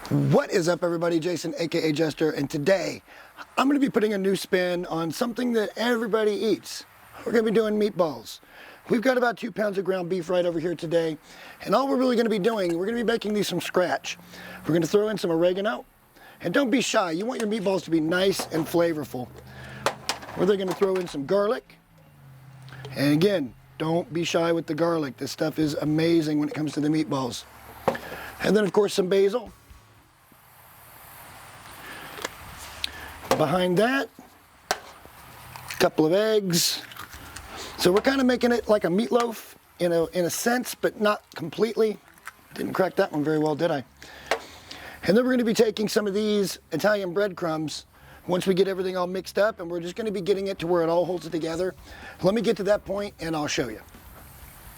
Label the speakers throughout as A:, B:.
A: What is up, everybody? Jason, aka Jester, and today I'm going to be putting a new spin on something that everybody eats. We're going to be doing meatballs. We've got about 2 pounds of ground beef right over here today, and all we're really going to be doing, we're going to be making these from scratch. We're going to throw in some oregano, and don't be shy. You want your meatballs to be nice and flavorful. We're then going to throw in some garlic, and again, don't be shy with the garlic. This stuff is amazing when it comes to the meatballs. And then, of course, some basil. Behind that, a couple of eggs. So we're kind of making it like a meatloaf in a sense, but not completely. Didn't crack that one very well, did I? And then we're going to be taking some of these Italian breadcrumbs once we get everything all mixed up, and we're just going to be getting it to where it all holds together. Let me get to that point and I'll show you.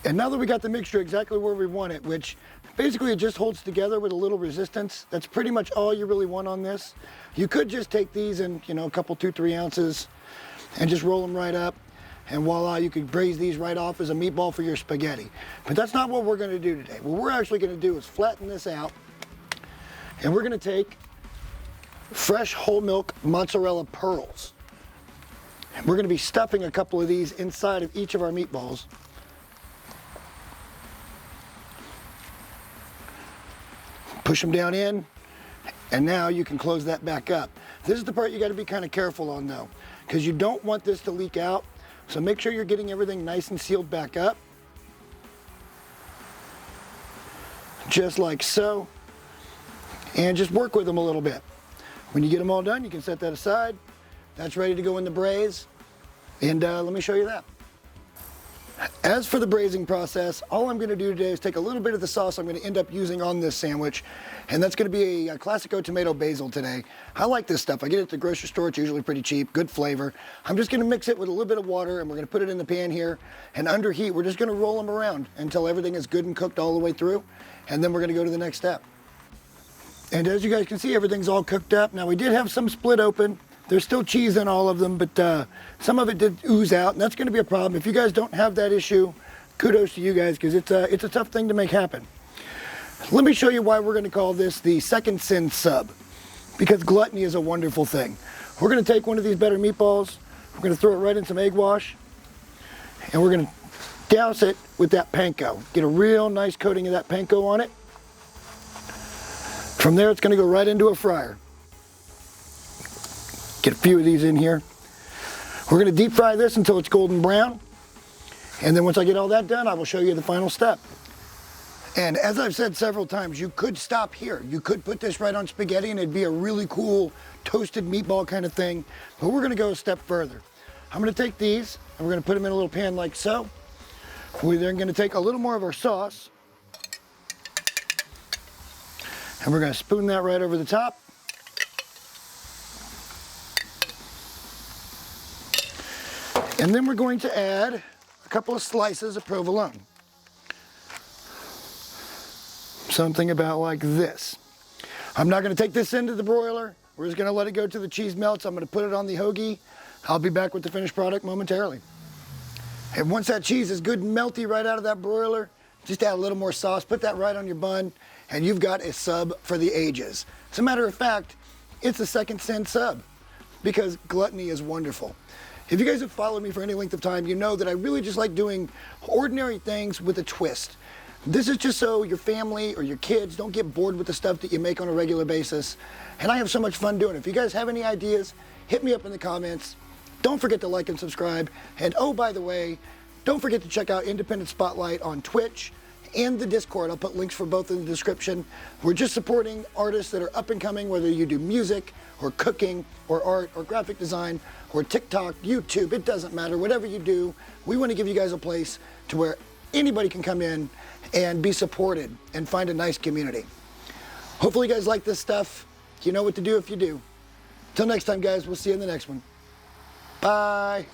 A: And now that we got the mixture exactly where we want it, which basically it just holds together with a little resistance, that's pretty much all you really want on this. You could just take these in, a couple, 2-3 ounces and just roll them right up. And voila, you could braise these right off as a meatball for your spaghetti. But that's not what we're going to do today. What we're actually going to do is flatten this out. And we're going to take fresh whole milk mozzarella pearls. And we're going to be stuffing a couple of these inside of each of our meatballs. Push them down in, and now you can close that back up. This is the part you got to be kind of careful on though, because you don't want this to leak out. So make sure you're getting everything nice and sealed back up. Just like so. And just work with them a little bit. When you get them all done, you can set that aside. That's ready to go in the braise. And let me show you that. As for the braising process, all I'm going to do today is take a little bit of the sauce I'm going to end up using on this sandwich, and that's going to be a Classico tomato basil today. I like this stuff. I get it at the grocery store. It's usually pretty cheap, good flavor. I'm just going to mix it with a little bit of water, and we're going to put it in the pan here, and under heat, we're just going to roll them around until everything is good and cooked all the way through, and then we're going to go to the next step. And as you guys can see, everything's all cooked up. Now, we did have some split open. There's still cheese in all of them, but some of it did ooze out, and that's going to be a problem. If you guys don't have that issue, kudos to you guys, because it's a tough thing to make happen. Let me show you why we're going to call this the second sin sub, because gluttony is a wonderful thing. We're going to take one of these better meatballs, we're going to throw it right in some egg wash, and we're going to douse it with that panko. Get a real nice coating of that panko on it. From there, it's going to go right into a fryer. Get a few of these in here. We're going to deep fry this until it's golden brown. And then once I get all that done, I will show you the final step. And as I've said several times, you could stop here. You could put this right on spaghetti and it'd be a really cool toasted meatball kind of thing. But we're going to go a step further. I'm going to take these and we're going to put them in a little pan like so. We're then going to take a little more of our sauce. And we're going to spoon that right over the top. And then we're going to add a couple of slices of provolone. Something about like this. I'm not going to take this into the broiler. We're just going to let it go till the cheese melts. I'm going to put it on the hoagie. I'll be back with the finished product momentarily. And once that cheese is good and melty right out of that broiler, just add a little more sauce, put that right on your bun, and you've got a sub for the ages. As a matter of fact, it's a second sin sub because gluttony is wonderful. If you guys have followed me for any length of time, you know that I really just like doing ordinary things with a twist. This is just so your family or your kids don't get bored with the stuff that you make on a regular basis. And I have so much fun doing it. If you guys have any ideas, hit me up in the comments. Don't forget to like and subscribe. And oh, by the way, don't forget to check out Independent Spotlight on Twitch and the Discord. I'll put links for both in the description. We're just supporting artists that are up and coming, whether you do music or cooking or art or graphic design or TikTok, YouTube, it doesn't matter. Whatever you do, we want to give you guys a place to where anybody can come in and be supported and find a nice community. Hopefully you guys like this stuff. You know what to do if you do. Till next time, guys, we'll see you in the next one. Bye.